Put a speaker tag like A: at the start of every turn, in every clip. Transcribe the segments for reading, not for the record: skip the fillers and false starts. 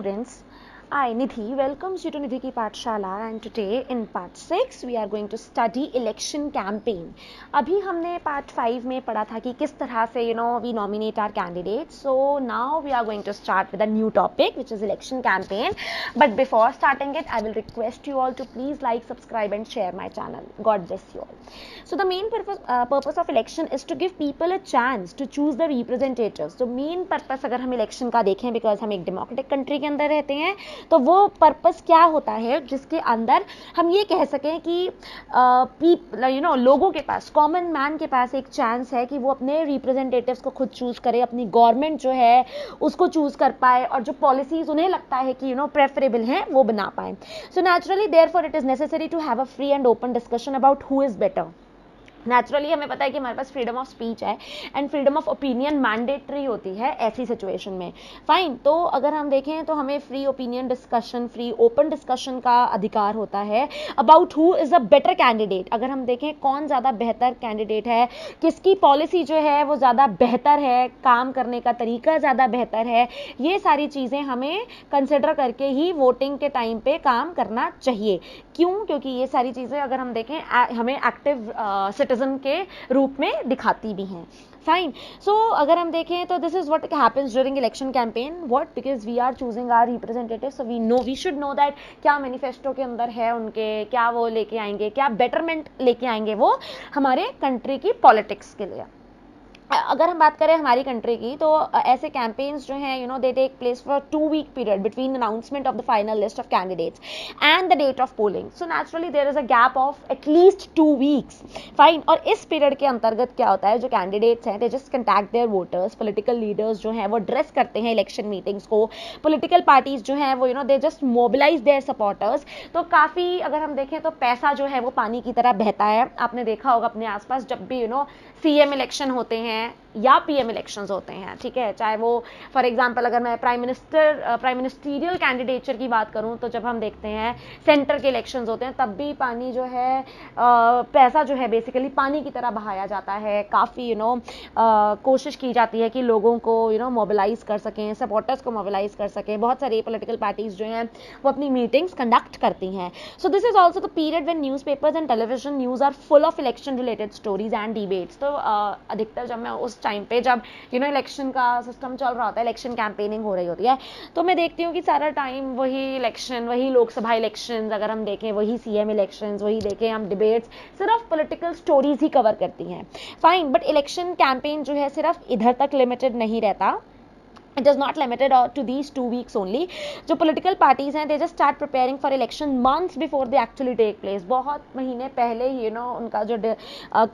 A: students. I, Nidhi, welcomes you to Nidhi Ki Pathshala, and today in part 6 we are going to study election campaign. अभी हमने part 5 में पढ़ा था कि किस तरह से we nominate our candidates. So now we are going to start with a new topic which is election campaign. But before starting it, I will request you all to please like, subscribe and share my channel. God bless you all. So the main purpose of election is to give people a chance to choose the representatives. So main purpose अगर हम election का देखें, because हम एक democratic country के अंदर रहते हैं, तो वो पर्पस क्या होता है जिसके अंदर हम ये कह सकें कि लोगों के पास, कॉमन मैन के पास एक चांस है कि वो अपने रिप्रेजेंटेटिव्स को खुद चूज करे, अपनी गवर्नमेंट जो है उसको चूज कर पाए और जो पॉलिसीज उन्हें लगता है कि प्रेफरेबल हैं वो बना पाए. So naturally therefore it is necessary to have a free and open discussion about who is better. Naturally हमें पता है कि हमारे पास फ्रीडम ऑफ स्पीच है and freedom of opinion mandatory होती है ऐसी सिचुएशन में. फाइन, तो अगर हम देखें तो हमें free opinion discussion, free open discussion का अधिकार होता है about who is a better candidate. अगर हम देखें कौन ज़्यादा बेहतर कैंडिडेट है, किसकी पॉलिसी जो है वो ज़्यादा बेहतर है, काम करने का तरीका ज़्यादा बेहतर है, ये सारी चीज़ें हमें कंसिडर करके ही वोटिंग के टाइम पे काम करना चाहिए. क्यों? क्योंकि ये सारी चीज़ें अगर हम देखें हमें एक्टिव सिटीजन के रूप में दिखाती भी हैं. फाइन, सो अगर हम देखें तो this is what happens during election campaign. What? Because we are choosing our representative, so we should know that क्या मैनिफेस्टो के अंदर है उनके, क्या वो लेके आएंगे, क्या बेटरमेंट लेके आएंगे वो हमारे कंट्री की पॉलिटिक्स के लिए. अगर हम बात करें हमारी कंट्री की तो ऐसे कैंपेन्स जो हैं they take place for 2 week period between announcement of the final list of candidates and the date of polling. So naturally there is a gap of at least 2 weeks. Fine, और इस period के अंतर्गत क्या होता है, जो कैंडिडेट्स हैं they just contact their voters. Political leaders जो हैं वो एड्रेस करते हैं इलेक्शन मीटिंग्स को. पॉलिटिकल पार्टीज जो हैं वो they just mobilise their supporters. तो काफ़ी अगर हम देखें तो पैसा जो है वो पानी की तरह बहता है. आपने देखा होगा अपने आसपास जब भी सीएम इलेक्शन होते हैं या पीएम इलेक्शंस होते हैं, ठीक है, चाहे वो फॉर एग्जांपल अगर मैं प्राइम मिनिस्टीरियल कैंडिडेचर की बात करूं तो जब हम देखते हैं सेंटर के इलेक्शंस होते हैं तब भी पानी जो है पैसा जो है बेसिकली पानी की तरह बहाया जाता है. काफ़ी कोशिश की जाती है कि लोगों को मोबिलाइज कर सकें, सपोर्टर्स को मोबिलाइज कर सकें. बहुत सारी पॉलिटिकल पार्टीज जो हैं वो अपनी मीटिंग्स कंडक्ट करती हैं. So this is also the period when newspapers and television news are full of election related stories and debates. तो अधिकतर जब मैं उस टाइम पे जब इलेक्शन का सिस्टम चल रहा होता है, इलेक्शन कैंपेनिंग हो रही होती है, तो मैं देखती हूँ कि सारा टाइम वही इलेक्शन, वही लोकसभा इलेक्शंस अगर हम देखें, वही सीएम इलेक्शंस, वही देखें हम डिबेट्स, सिर्फ पॉलिटिकल स्टोरीज ही कवर करती हैं. फाइन, बट इलेक्शन कैंपेन जो है सिर्फ इधर तक लिमिटेड नहीं रहता. It is not limited to these 2 weeks only. जो political parties हैं they just start preparing for election months before they actually take place. बहुत महीने पहले ही उनका जो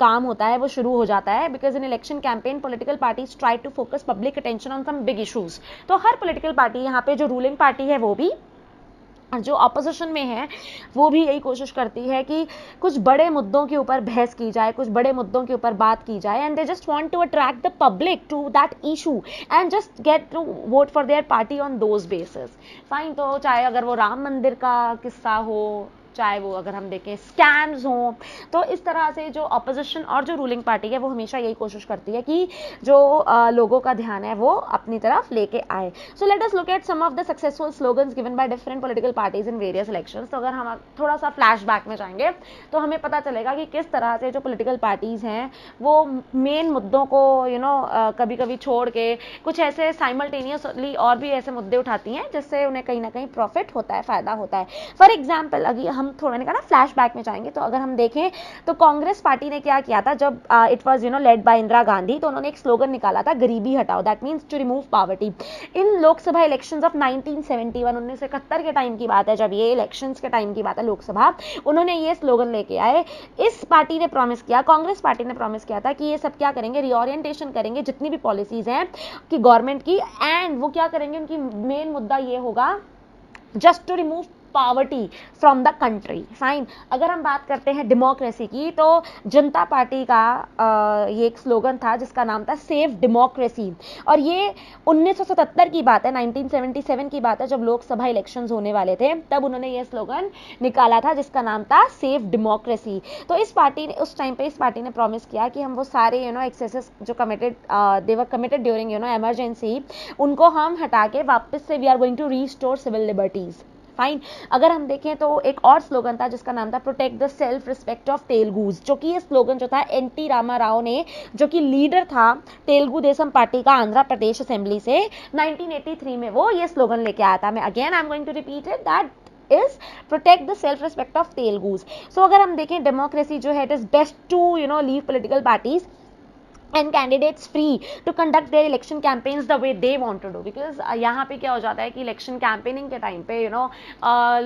A: काम होता है वो शुरू हो जाता है. because in election campaign political parties try to focus public attention on some big issues. तो हर political party, यहाँ पे जो ruling party है वो भी और जो ऑपोजिशन में है वो भी यही कोशिश करती है कि कुछ बड़े मुद्दों के ऊपर बहस की जाए, कुछ बड़े मुद्दों के ऊपर बात की जाए. And they just want to attract the public to that issue and just get to vote for their party on those basis. Fine, तो चाहे अगर वो राम मंदिर का किस्सा हो, चाहे वो अगर हम देखें स्कैम्स हों, तो इस तरह से जो ऑपोजिशन और जो रूलिंग पार्टी है वो हमेशा यही कोशिश करती है कि जो लोगों का ध्यान है वो अपनी तरफ लेके आए. So let us look at some of the successful slogans given by different political parties in various elections. तो अगर हम थोड़ा सा फ्लैशबैक में जाएंगे तो हमें पता चलेगा कि किस तरह से जो पॉलिटिकल पार्टीज हैं वो मेन मुद्दों को कभी कभी छोड़ के कुछ ऐसे साइमल्टेनियसली और भी ऐसे मुद्दे उठाती हैं जिससे उन्हें कहीं ना कहीं प्रॉफिट होता है, फायदा होता है. फॉर एग्जाम्पल अगर हम थोड़ा ने कहा फ्लैशबैक में जाएंगे तो अगर हम देखें तो कांग्रेस पार्टी ने क्या किया था जब it was led by Indira Gandhi, तो उन्होंने एक स्लोगन निकाला था, गरीबी हटाओ, that means to remove poverty. In Lok Sabha elections of 1971, 1971 के टाइम की बात है, जब ये इलेक्शंस के टाइम की बात है लोकसभा, उन्होंने ये स्लोगन लेके आए. इस पार्टी ने प्रॉमिस किया, कांग्रेस पार्टी ने प्रॉमिस किया था कि ये सब क्या करेंगे, रीओरिएंटेशन करेंगे जितनी भी पॉलिसीज हैं कि गवर्नमेंट की, एंड वो क्या करेंगे, उनकी मेन मुद्दा ये होगा just to remove poverty from the country. Fine. अगर हम बात करते हैं डेमोक्रेसी की, तो जनता पार्टी का ये एक स्लोगन था जिसका नाम था सेव डेमोक्रेसी, और ये 1977 की बात है, 1977 की बात है, जब लोकसभा इलेक्शंस होने वाले थे, तब उन्होंने ये स्लोगन निकाला था जिसका नाम था सेव डेमोक्रेसी। तो इस पार्टी ने उस टाइम पे इस पार्टी ने प्रॉमिस किया कि हम वो सारे एक्सेसेस जो they were committed during emergency, उनको हम हटा के वापस से we are going to restore civil liberties. Fine. अगर हम देखें तो एक और स्लोगन था जिसका नाम था protect the self respect of Telugus, जो कि ये स्लोगन जो था एनटी रामा राव ने, जो कि लीडर था तेलुगु देशम पार्टी का आंध्र प्रदेश असेंबली से, 1983 में वो ये स्लोगन लेके आया था। मैं again I am going to repeat it, that is protect the self respect of Telugus. So अगर हम देखें डेमोक्रेसी जो है, it is best to leave political parties and candidates free to conduct their election campaigns the way they want to do, because यहाँ पे क्या हो जाता है कि इलेक्शन कैंपेनिंग के टाइम पे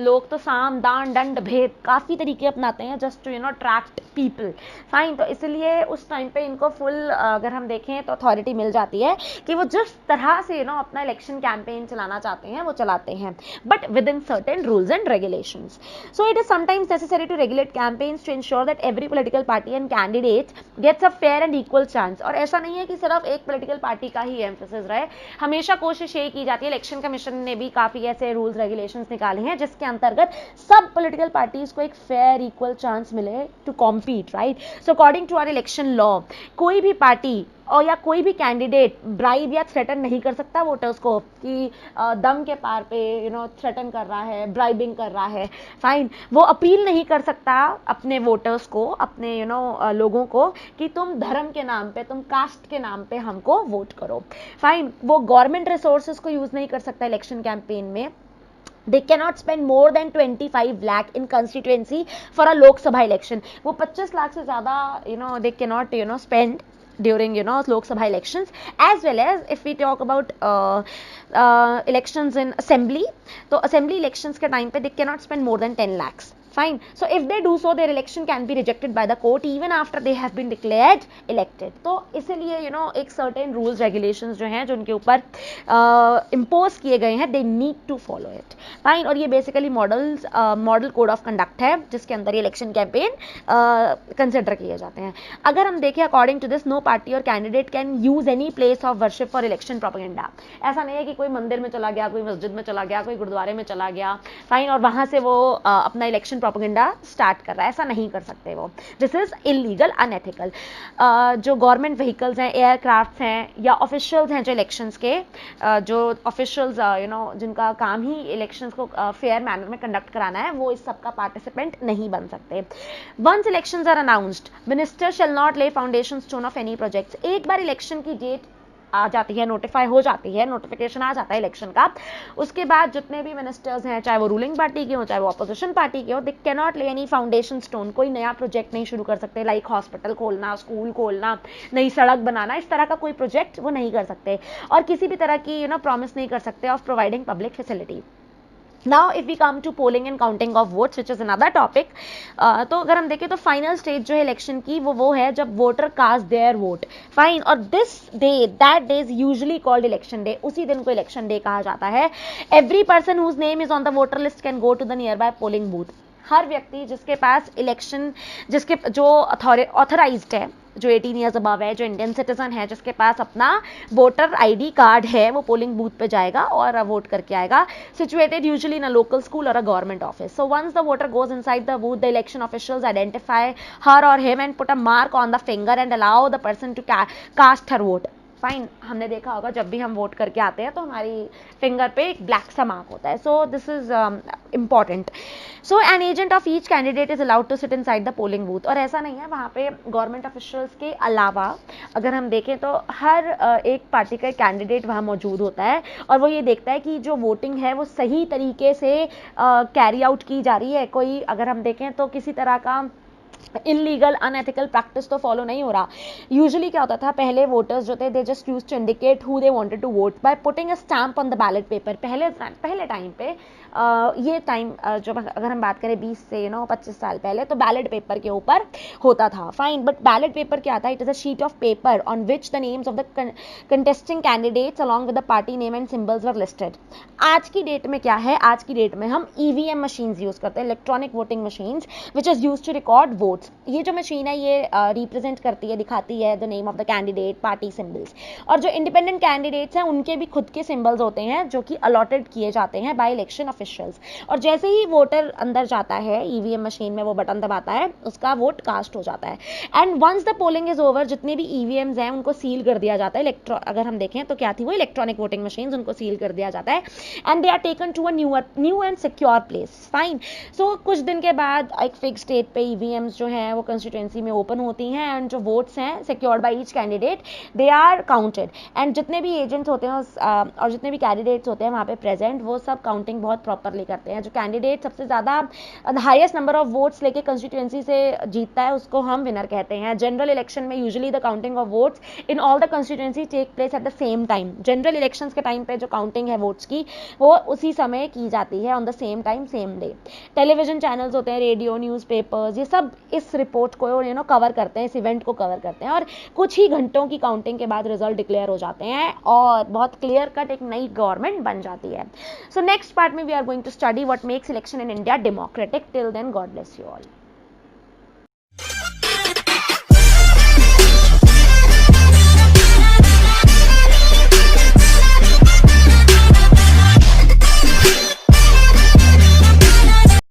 A: लोग तो साम दान दंड भेद काफ़ी तरीके अपनाते हैं just to attract people. Fine. तो इसलिए उस टाइम पे इनको फुल अगर हम देखें तो अथॉरिटी मिल जाती है कि वो जिस तरह से अपना इलेक्शन कैंपेन चलाना चाहते हैं वो चलाते हैं, but within certain rules and regulations. So it is sometimes necessary to regulate campaigns to ensure that every political party and candidate gets a fair and equal chance. और ऐसा नहीं है कि सिर्फ एक पॉलिटिकल पार्टी का ही emphasis रहे, हमेशा कोशिश ये की जाती है, इलेक्शन कमीशन ने भी काफी ऐसे रूल्स रेगुलेशंस निकाले हैं जिसके अंतर्गत सब पॉलिटिकल पार्टीज को एक फेयर इक्वल चांस मिले to compete, right. So according to our election law, कोई भी पार्टी और या कोई भी कैंडिडेट ब्राइब या थ्रेटन नहीं कर सकता वोटर्स को कि दम के पार पे थ्रेटन कर रहा है, ब्राइबिंग कर रहा है। फाइन। वो अपील नहीं कर सकता अपने वोटर्स को, अपने लोगों को कि तुम धर्म के नाम पे, तुम कास्ट के नाम पे हमको वोट करो। फाइन। वो गवर्नमेंट रिसोर्सेज को यूज नहीं कर सकता इलेक्शन कैंपेन में। They cannot spend more than 25 lakh in constituency for a Lok Sabha election. वो 25 लाख से ज़्यादा they cannot spend during Lok Sabha elections, as well as if we talk about elections in assembly, तो assembly elections के time पे they cannot spend more than 10 lakhs. Fine. So if they do so, their election can be rejected by the court even after they have been declared elected. तो इसीलिए एक certain rules regulations जो हैं जो उनके ऊपर impose किए गए हैं, they need to follow it. Fine. और ये basically model code of conduct है जिसके अंदर ये election campaign consider किए जाते हैं। अगर हम देखें according to this, no party or candidate can use any place of worship for election propaganda. ऐसा नहीं है कि कोई मंदिर में चला गया, कोई मस्जिद में चला गया, कोई गुरुद्वारे में चला गया, फाइन, और वहां से वो अपना इलेक्शन प्रोपेगेंडा स्टार्ट कर रहा है, ऐसा नहीं कर सकते वो। This is illegal, unethical. जो गवर्नमेंट व्हीकल्स हैं, एयरक्राफ्ट्स हैं या ऑफिशियल्स हैं जो इलेक्शंस के, जो ऑफिशियल्स जिनका काम ही इलेक्शंस को फेयर मैनर में कंडक्ट कराना है, वो इस सब का पार्टिसिपेंट नहीं बन सकते। Once elections are announced, minister shall not lay foundation stone of any projects. एक बार इलेक्शन की डेट आ जाती है, नोटिफाई हो जाती है, नोटिफिकेशन आ जाता है इलेक्शन का, उसके बाद जितने भी मिनिस्टर्स हैं, चाहे वो रूलिंग पार्टी के हो चाहे वो अपोजिशन पार्टी के हो, दे कैन नॉट ले एनी फाउंडेशन स्टोन। कोई नया प्रोजेक्ट नहीं शुरू कर सकते, लाइक हॉस्पिटल खोलना, स्कूल खोलना, नई सड़क बनाना, इस तरह का कोई प्रोजेक्ट वो नहीं कर सकते, और किसी भी तरह की प्रॉमिस नहीं कर सकते of providing public facility. Now if we come to polling and counting of votes, which is another topic, तो अगर हम देखें तो फाइनल स्टेज जो है इलेक्शन की वो है जब voter cast their vote. Fine. और this day, that day is usually called election day, उसी दिन को इलेक्शन डे कहा जाता है। Every person whose name is on the voter list can go to the nearby polling booth. हर व्यक्ति जिसके पास इलेक्शन, जो ऑथराइज्ड है, जो 18 ईयर्स अबव है, जो इंडियन सिटीजन है, जिसके पास अपना वोटर आईडी कार्ड है, वो पोलिंग बूथ पे जाएगा और वोट करके आएगा, situated usually in a local school or a government office. So once the voter goes inside the booth, the election officials identify her or him and put a mark on the finger and allow the person to cast her vote. Fine. हमने देखा होगा जब भी हम vote करके आते हैं तो हमारी फिंगर पे एक ब्लैक सा मार्क होता है। So this is important. So an agent of each candidate is allowed to sit inside the polling booth. और ऐसा नहीं है, वहाँ पे गवर्नमेंट ऑफिशियल्स के अलावा अगर हम देखें तो हर एक पार्टी का कैंडिडेट वहाँ मौजूद होता है और वो ये देखता है कि जो वोटिंग है वो सही तरीके से कैरी आउट की जा रही है। कोई अगर हम देखें तो किसी तरह का इलीगल अनएथिकल प्रैक्टिस तो फॉलो नहीं हो रहा। यूजुअली क्या होता था, पहले वोटर्स जो थे they just used to indicate who they wanted to vote by putting a stamp on the ballot paper. पहले टाइम पे ये टाइम जो अगर हम बात करें 20 से 25 साल पहले, तो बैलेट पेपर के ऊपर होता था, फाइन। बट बैलेट पेपर क्या था? It is a sheet of paper on which the names of the contesting candidates along with the party name and symbols were listed. आज की डेट में क्या है? आज की डेट में हम ईवीएम मशीन्स यूज करते हैं, electronic voting machines, which is use to record votes. ये जो मशीन है ये रिप्रेजेंट करती है, दिखाती है the name of the candidate, party symbols. और जो इंडिपेंडेंट कैंडिडेट्स हैं उनके भी खुद के सिंबल्स होते हैं जो कि अलॉटेड किए जाते हैं बाय इलेक्शन ऑफिशियल्स। और जैसे ही वोटर अंदर जाता है ईवीएम मशीन में, वो बटन दबाता है, उसका वोट कास्ट हो जाता है। And once the polling is over, जितने भी ईवीएम्स हैं उनको सील कर दिया जाता है। अगर हम देखें तो क्या थी वो? इलेक्ट्रॉनिक वोटिंग मशीन, उनको सील कर दिया जाता है and they are taken to a new and secure place, fine. So कुछ दिन के बाद एक फिक्स डेट पे ईवीएम्स जो है वो कंस्टिट्यूएंसी में ओपन होती हैं एंड जो वोट्स हैं secured by each candidate, they are counted. And जितने भी एजेंट्स होते हैं और जितने भी कैंडिडेट्स होते हैं वहाँ पे प्रेजेंट, वो सब काउंटिंग बहुत प्रॉपरली करते हैं। जो कैंडिडेट सबसे ज़्यादा हाईएस्ट नंबर ऑफ वोट्स लेके कंस्टिट्यूएंसी से जीतता है उसको हम विनर कहते हैं। जनरल इलेक्शन में usually the counting of votes in all the constituency take place at the same time. General elections के टाइम पे जो काउंटिंग है वोट्स की, वो उसी समय की जाती है, on the same time same day. Television channels होते हैं, रेडियो, न्यूज़पेपर्स, ये सब इस रिपोर्ट को कवर करते हैं, इस इवेंट को कवर करते हैं। और कुछ ही घंटों की काउंटिंग के बाद रिजल्ट डिक्लेयर हो जाते हैं और बहुत क्लियर कट एक नई गवर्नमेंट बन जाती है। सो नेक्स्ट पार्ट में we are going to study what makes election in India democratic. Till then, God bless you all.